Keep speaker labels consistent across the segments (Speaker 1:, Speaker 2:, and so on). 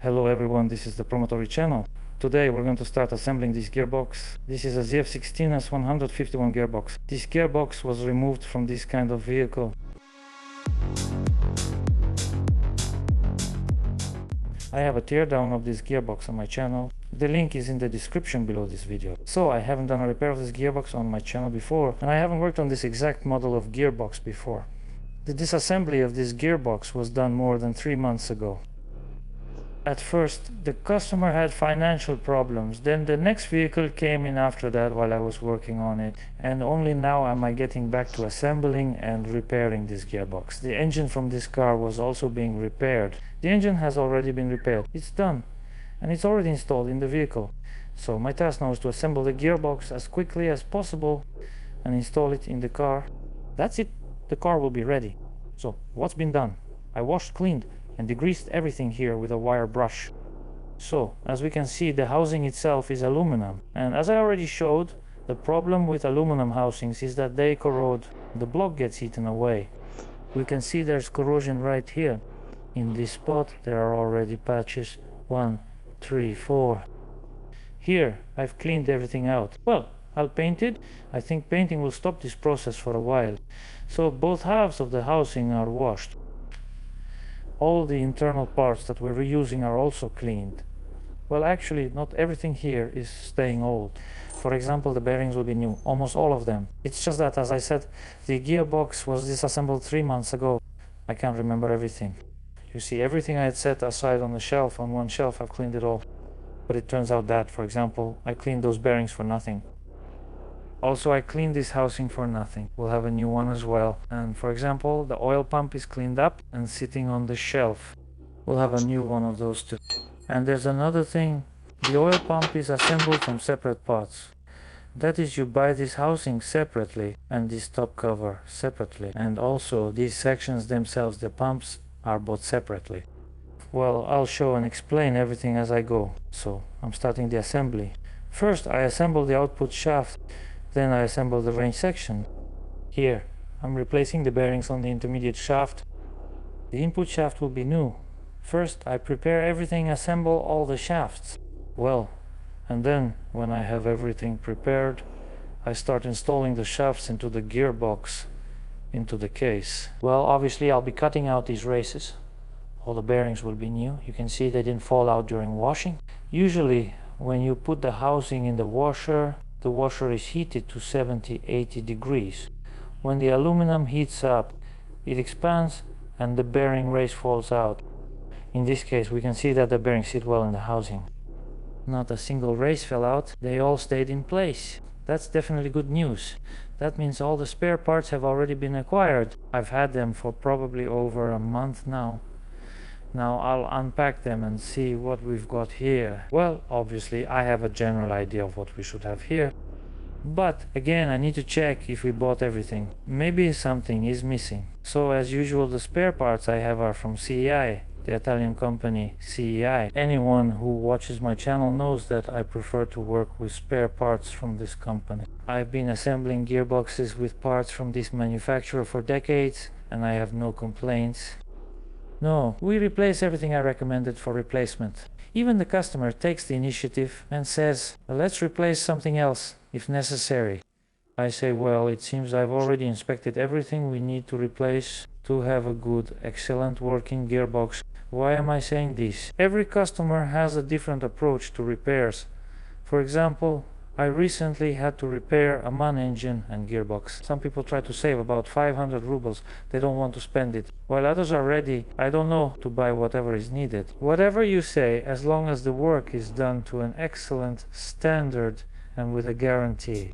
Speaker 1: Hello everyone, this is the Promotory channel. Today we're going to start assembling this gearbox. This is a ZF16 S151 gearbox. This gearbox was removed from this kind of vehicle. I have a teardown of this gearbox on my channel. The link is in the description below this video. So I haven't done a repair of this gearbox on my channel before, and I haven't worked on this exact model of gearbox before. The disassembly of this gearbox was done more than 3 months ago. At first, the customer had financial problems, then the next vehicle came in after that while I was working on it, and only now am I getting back to assembling and repairing this gearbox. The engine from this car was also being repaired. The engine has already been repaired. It's done, and it's already installed in the vehicle. So my task now is to assemble the gearbox as quickly as possible and install it in the car. That's it. The car will be ready. So what's been done? I washed, cleaned, and degreased everything here with a wire brush. So, as we can see, the housing itself is aluminum, and as I already showed, the problem with aluminum housings is that they corrode. The block gets eaten away. We can see there's corrosion right here. In this spot there are already patches 1, 3, 4. Here I've cleaned everything out. Well, I'll paint it. I think painting will stop this process for a while. So both halves of the housing are washed. All the internal parts that we're reusing are also cleaned. Well, actually, not everything here is staying old. For example, the bearings will be new, almost all of them. It's just that, as I said, the gearbox was disassembled 3 months ago. I can't remember everything. You see, everything I had set aside on the shelf, on one shelf, I've cleaned it all. But it turns out that, for example, I cleaned those bearings for nothing. Also, I cleaned this housing for nothing. We'll have a new one as well. And for example, the oil pump is cleaned up and sitting on the shelf. We'll have a new one of those too. And there's another thing. The oil pump is assembled from separate parts. That is, you buy this housing separately and this top cover separately. And also these sections themselves, the pumps, are bought separately. Well, I'll show and explain everything as I go. So I'm starting the assembly. First, I assemble the output shaft. Then I assemble the range section. Here, I'm replacing the bearings on the intermediate shaft. The input shaft will be new. First, I prepare everything, assemble all the shafts. Well, and then, when I have everything prepared, I start installing the shafts into the gearbox, into the case. Well, obviously I'll be cutting out these races. All the bearings will be new. You can see they didn't fall out during washing. Usually, when you put the housing in the washer is heated to 70-80 degrees. When the aluminum heats up, it expands and the bearing race falls out. In this case, we can see that the bearings sit well in the housing. Not a single race fell out, they all stayed in place. That's definitely good news. That means all the spare parts have already been acquired. I've had them for probably over a month now. Now I'll unpack them and see what we've got here. Well, obviously I have a general idea of what we should have here. But again, I need to check if we bought everything. Maybe something is missing. So as usual, the spare parts I have are from CEI, the Italian company CEI. Anyone who watches my channel knows that I prefer to work with spare parts from this company. I've been assembling gearboxes with parts from this manufacturer for decades and I have no complaints. No, we replace everything I recommended for replacement. Even the customer takes the initiative and says, let's replace something else if necessary. I say, well, it seems I've already inspected everything we need to replace to have a good, excellent working gearbox. Why am I saying this? Every customer has a different approach to repairs. For example, I recently had to repair a MAN engine and gearbox. Some people try to save about 500 rubles. They don't want to spend it. While others are ready, I don't know, to buy whatever is needed. Whatever you say, as long as the work is done to an excellent standard and with a guarantee.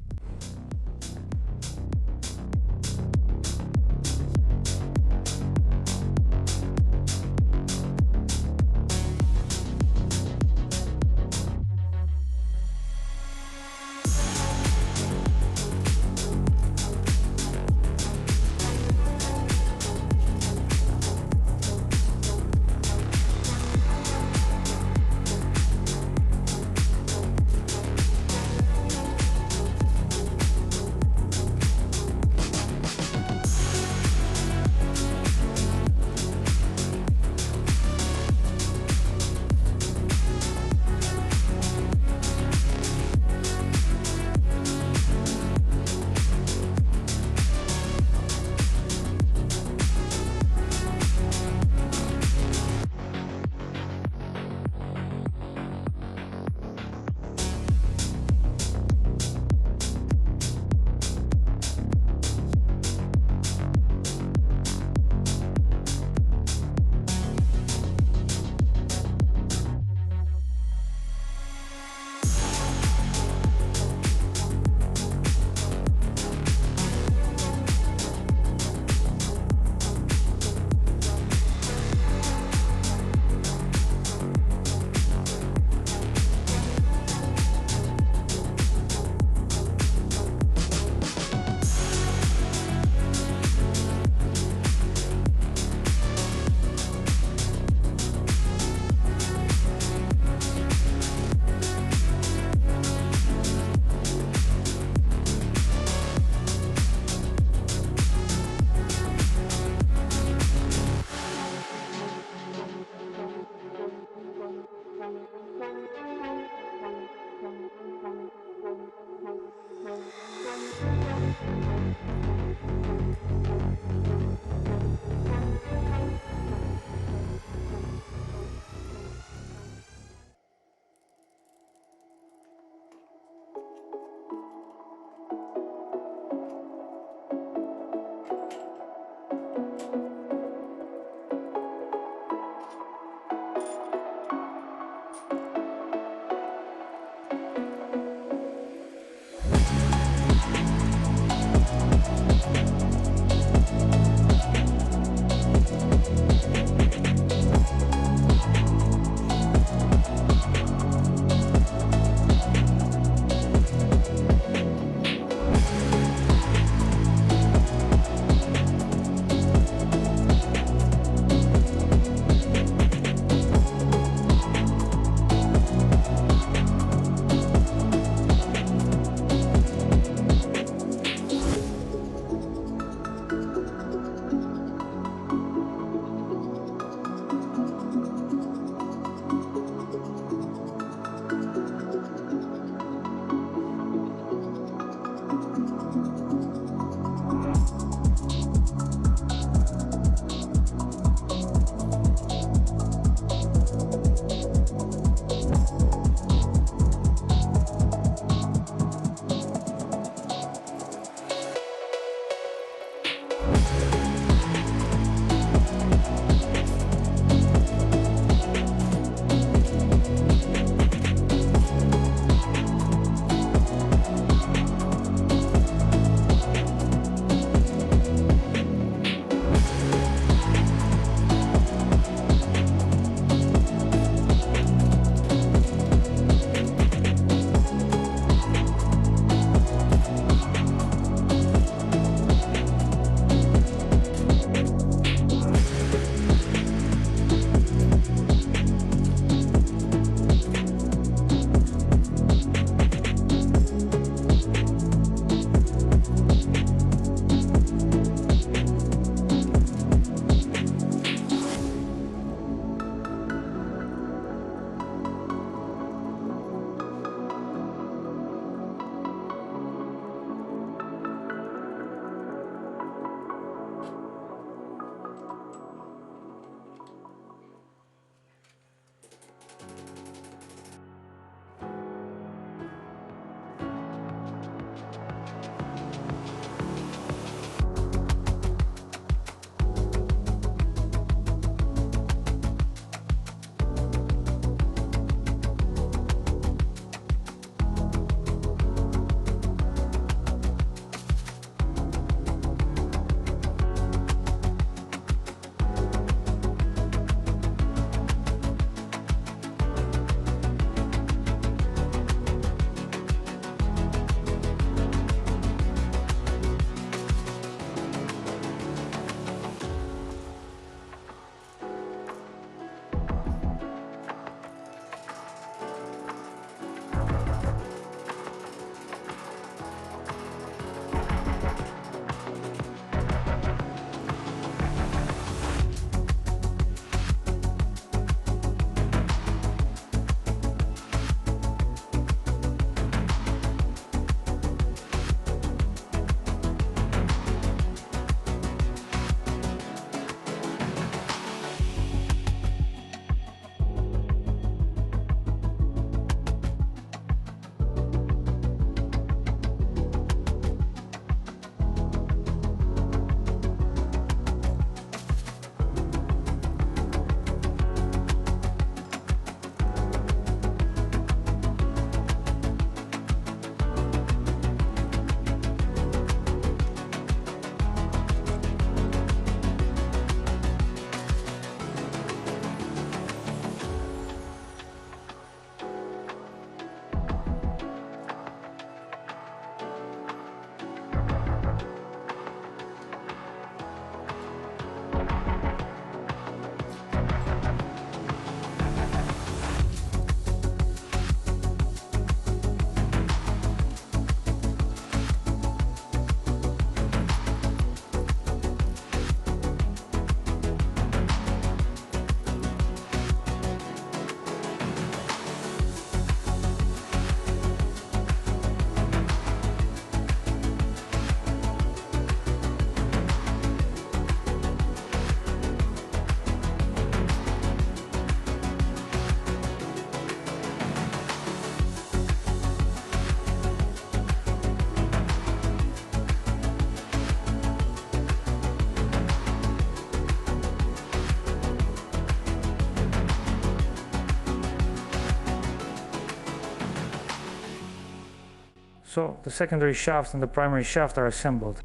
Speaker 1: So the secondary shaft and the primary shaft are assembled.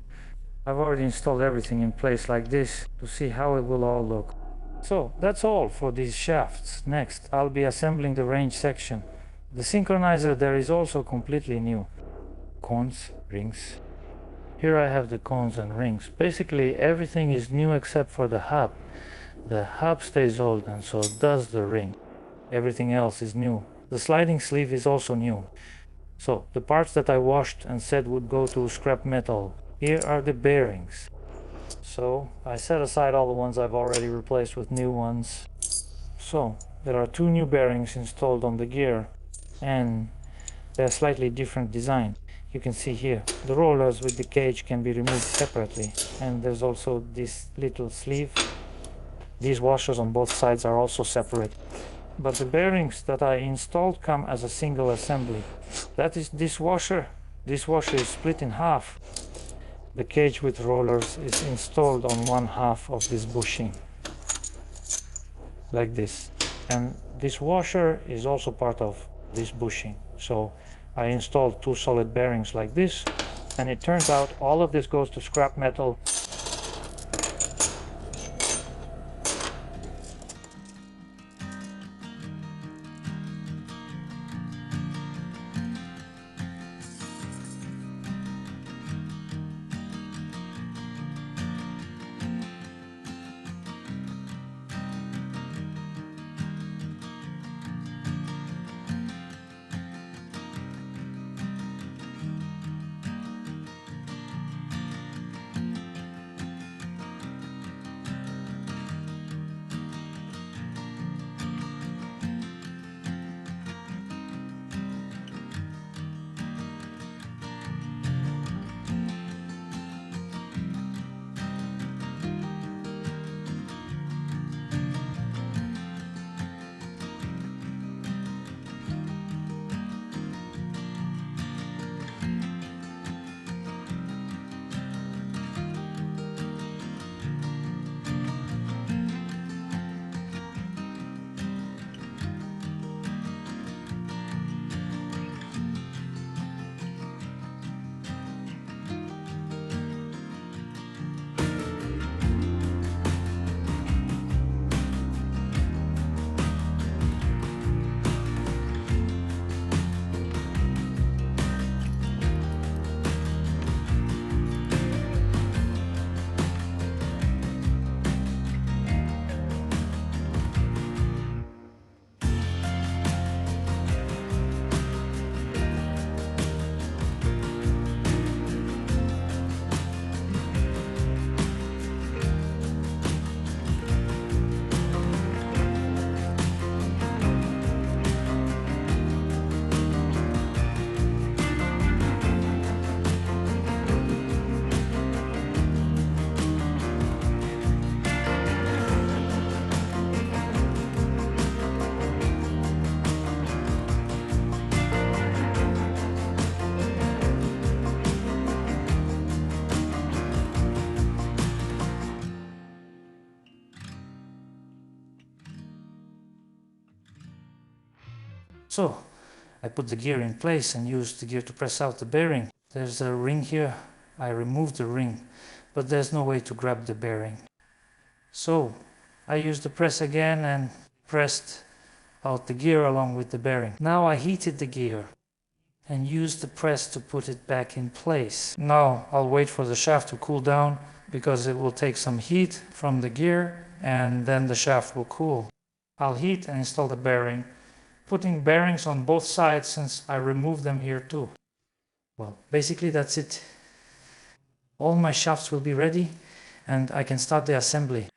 Speaker 1: I've already installed everything in place like this to see how it will all look. So that's all for these shafts. Next, I'll be assembling the range section. The synchronizer there is also completely new. Cones, rings. Here I have the cones and rings. Basically everything is new except for the hub. The hub stays old and so does the ring. Everything else is new. The sliding sleeve is also new. So the parts that I washed and said would go to scrap metal. Here are the bearings. So I set aside all the ones I've already replaced with new ones. So there are 2 new bearings installed on the gear and they're slightly different design. You can see here the rollers with the cage can be removed separately, and there's also this little sleeve. These washers on both sides are also separate, but the bearings that I installed come as a single assembly. That is this washer. This washer is split in half. The cage with rollers is installed on one half of this bushing, like this. And this washer is also part of this bushing. So I installed 2 solid bearings like this, and it turns out all of this goes to scrap metal. So I put the gear in place and used the gear to press out the bearing. There's a ring here. I removed the ring, but there's no way to grab the bearing. So I used the press again and pressed out the gear along with the bearing. Now I heated the gear and used the press to put it back in place. Now I'll wait for the shaft to cool down because it will take some heat from the gear and then the shaft will cool. I'll heat and install the bearing, putting bearings on both sides since I removed them here too. Well, basically that's it. All my shafts will be ready and I can start the assembly.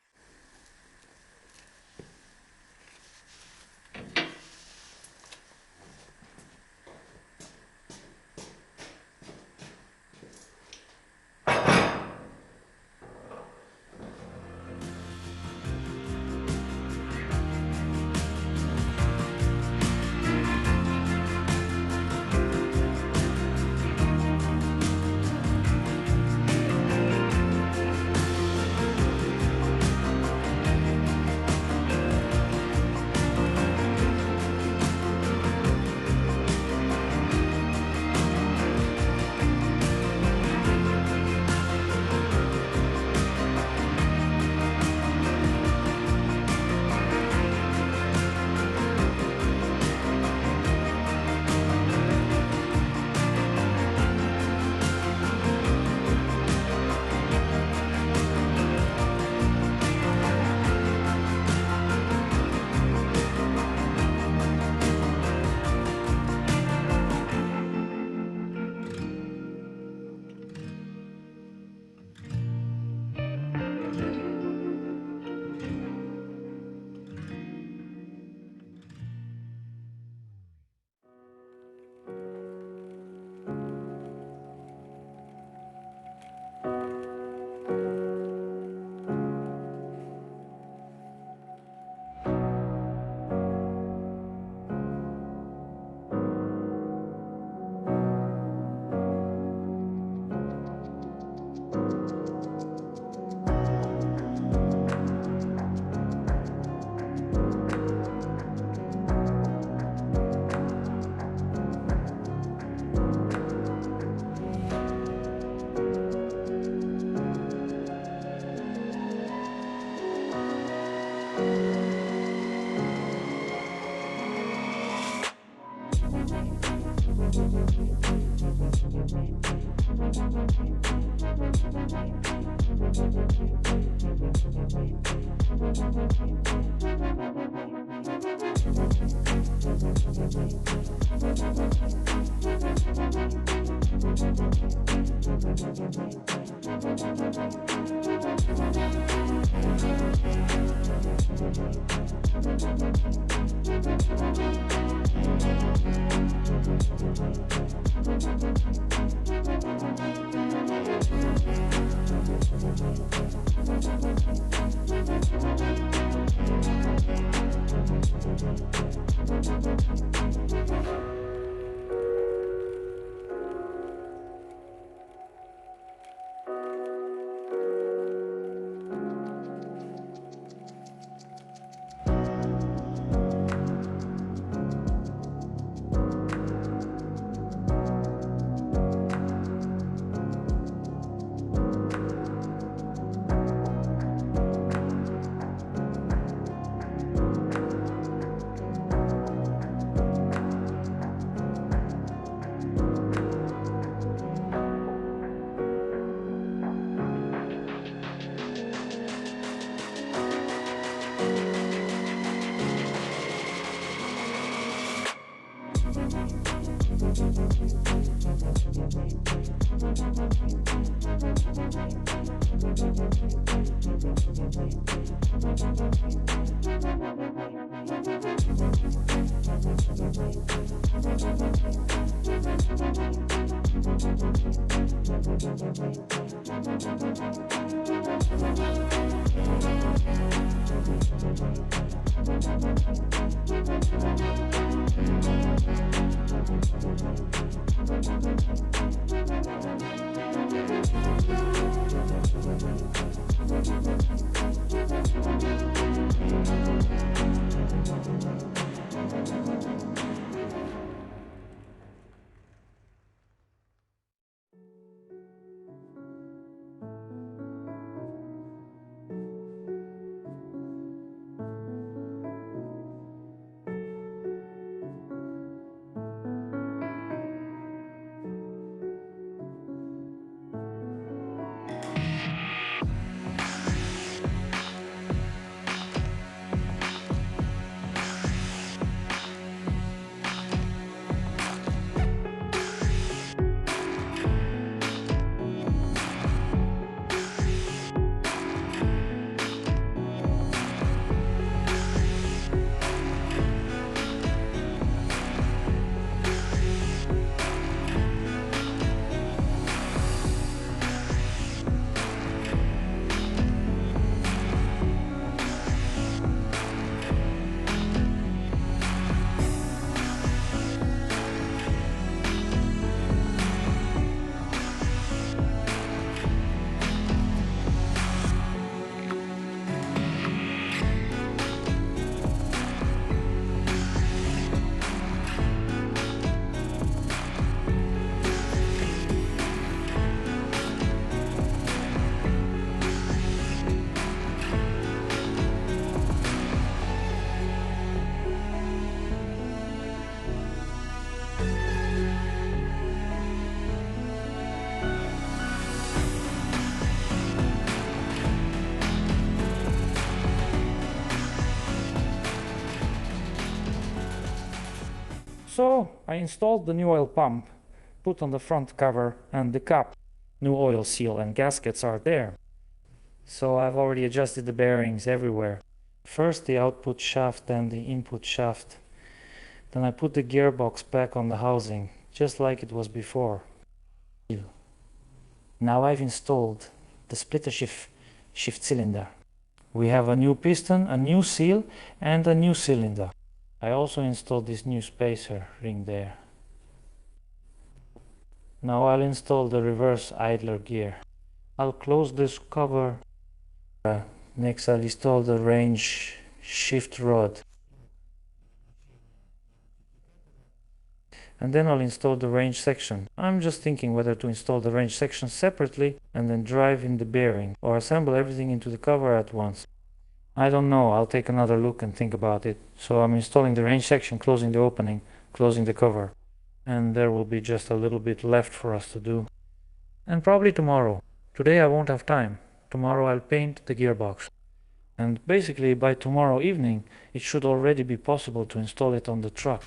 Speaker 1: So I installed the new oil pump, put on the front cover and the cap. New oil seal and gaskets are there. So I've already adjusted the bearings everywhere. First the output shaft, then the input shaft. Then I put the gearbox back on the housing, just like it was before. Now I've installed the splitter shift cylinder. We have a new piston, a new seal and a new cylinder. I also installed this new spacer ring there. Now I'll install the reverse idler gear. I'll close this cover. Next I'll install the range shift rod. And then I'll install the range section. I'm just thinking whether to install the range section separately and then drive in the bearing, or assemble everything into the cover at once. I don't know, I'll take another look and think about it. So I'm installing the range section, closing the opening, closing the cover. and there will be just a little bit left for us to do. And probably tomorrow. Today I won't have time. Tomorrow I'll paint the gearbox. And basically by tomorrow evening it should already be possible to install it on the truck.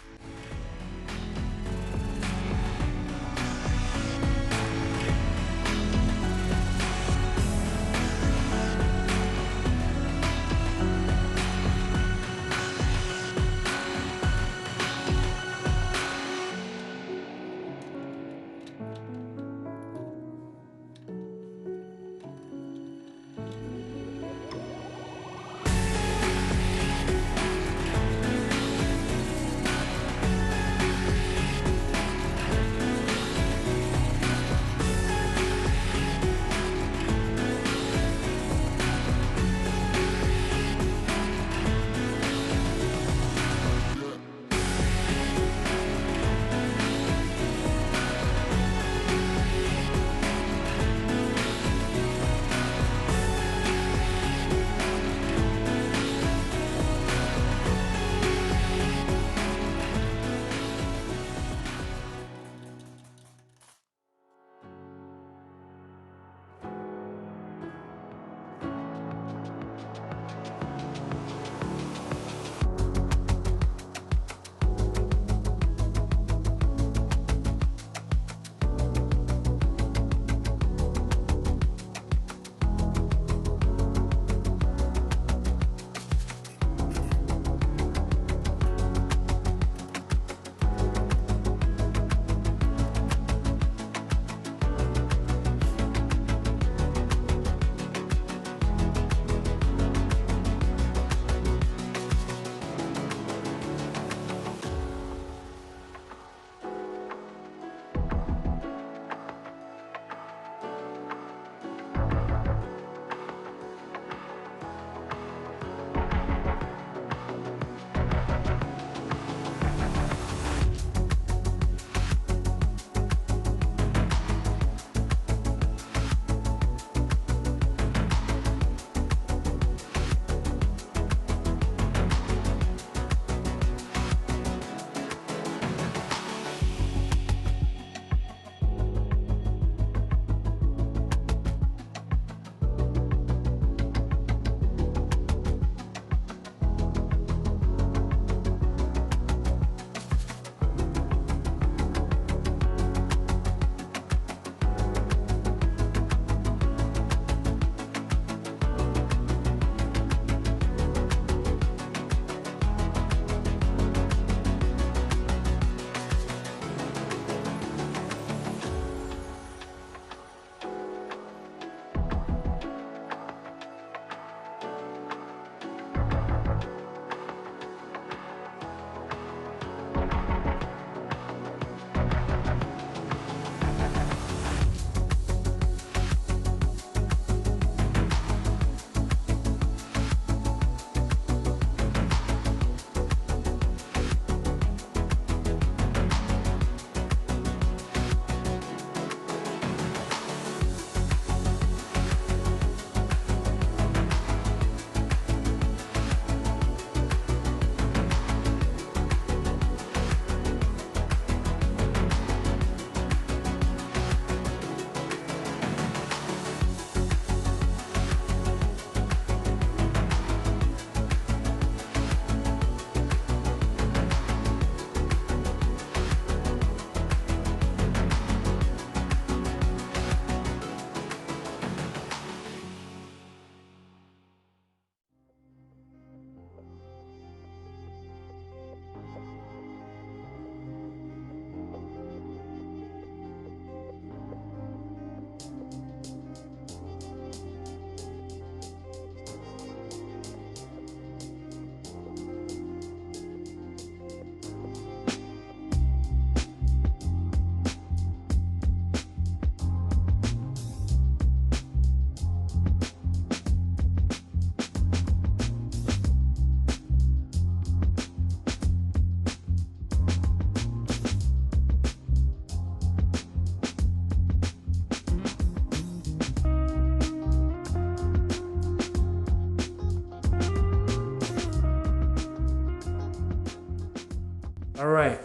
Speaker 1: All right.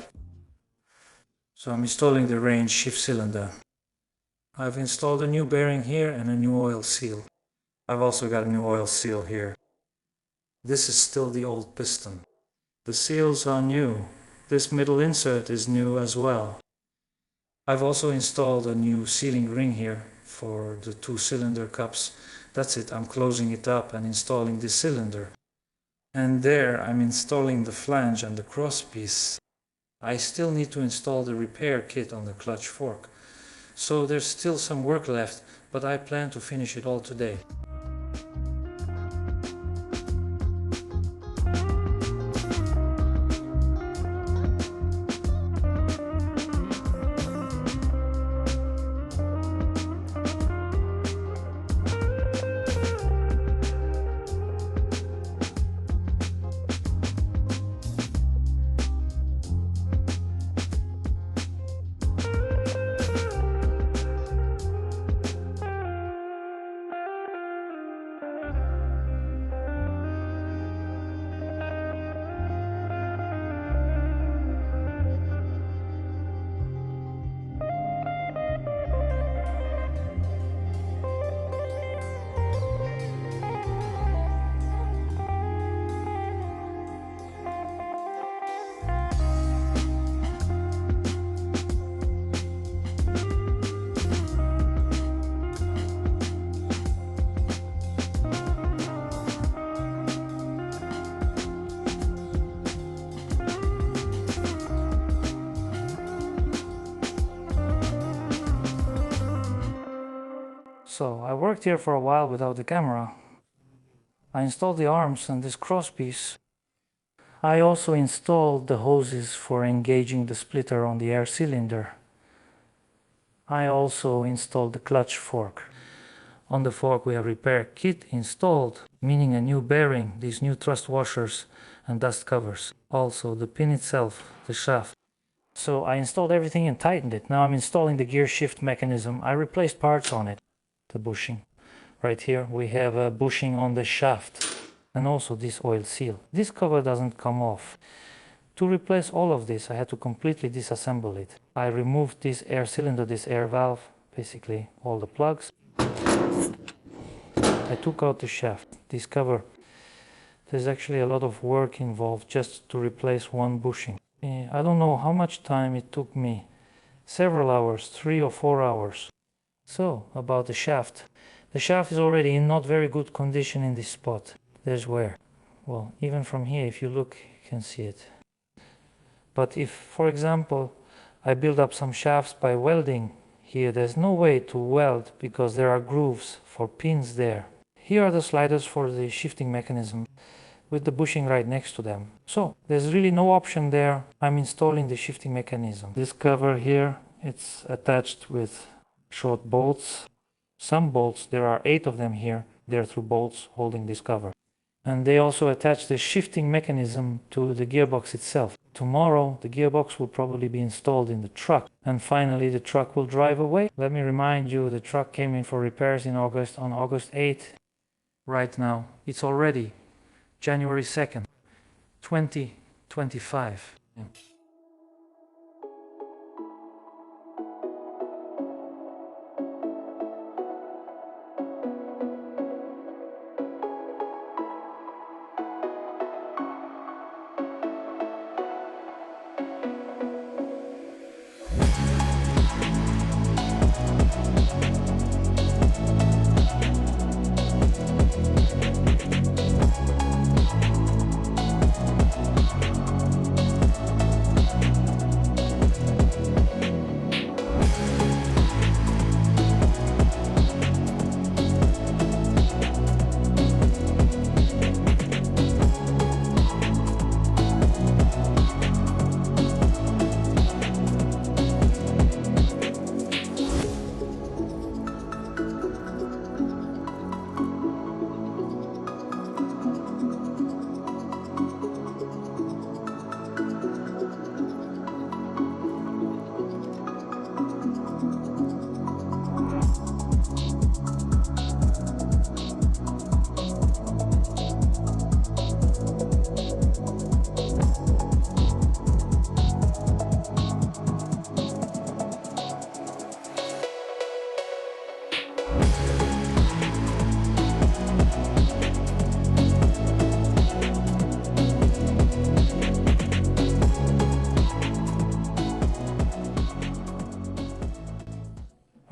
Speaker 1: So I'm installing the range shift cylinder. I've installed a new bearing here and a new oil seal. I've also got a new oil seal here. This is still the old piston. The seals are new. This middle insert is new as well. I've also installed a new sealing ring here for the 2 cylinder cups. That's it, I'm closing it up and installing the cylinder. And there I'm installing the flange and the crosspiece. I still need to install the repair kit on the clutch fork. So there's still some work left, but I plan to finish it all today. So I worked here for a while without the camera. I installed the arms and this crosspiece. I also installed the hoses for engaging the splitter on the air cylinder. I also installed the clutch fork. On the fork we have repair kit installed, meaning a new bearing, these new thrust washers and dust covers. Also the pin itself, the shaft. So I installed everything and tightened it. Now I'm installing the gear shift mechanism. I replaced parts on it. The bushing. Right here we have a bushing on the shaft and also this oil seal. This cover doesn't come off. To replace all of this I had to completely disassemble it. I removed this air cylinder, this air valve, basically all the plugs. I took out the shaft, this cover. There's actually a lot of work involved just to replace one bushing. I don't know how much time it took me. Several hours, 3 or 4 hours. So, about the shaft. The shaft is already in not very good condition in this spot. There's wear. Well, even from here, if you look, you can see it. But if, for example, I build up some shafts by welding here, there's no way to weld because there are grooves for pins there. Here are the sliders for the shifting mechanism with the bushing right next to them. So, there's really no option there. I'm installing the shifting mechanism. This cover here, it's attached with short bolts. Some bolts, there are 8 of them here, they're through bolts holding this cover. And they also attach the shifting mechanism to the gearbox itself. Tomorrow the gearbox will probably be installed in the truck and finally the truck will drive away. Let me remind you, the truck came in for repairs in August, on August 8th. Right now it's already January 2nd, 2025.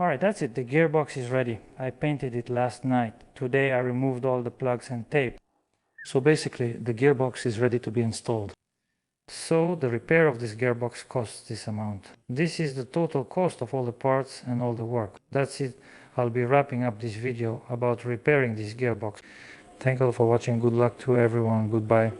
Speaker 1: Alright, that's it. The gearbox is ready. I painted it last night. Today I removed all the plugs and tape. So basically the gearbox is ready to be installed. So the repair of this gearbox costs this amount. This is the total cost of all the parts and all the work. That's it. I'll be wrapping up this video about repairing this gearbox. Thank you all for watching. Good luck to everyone. Goodbye.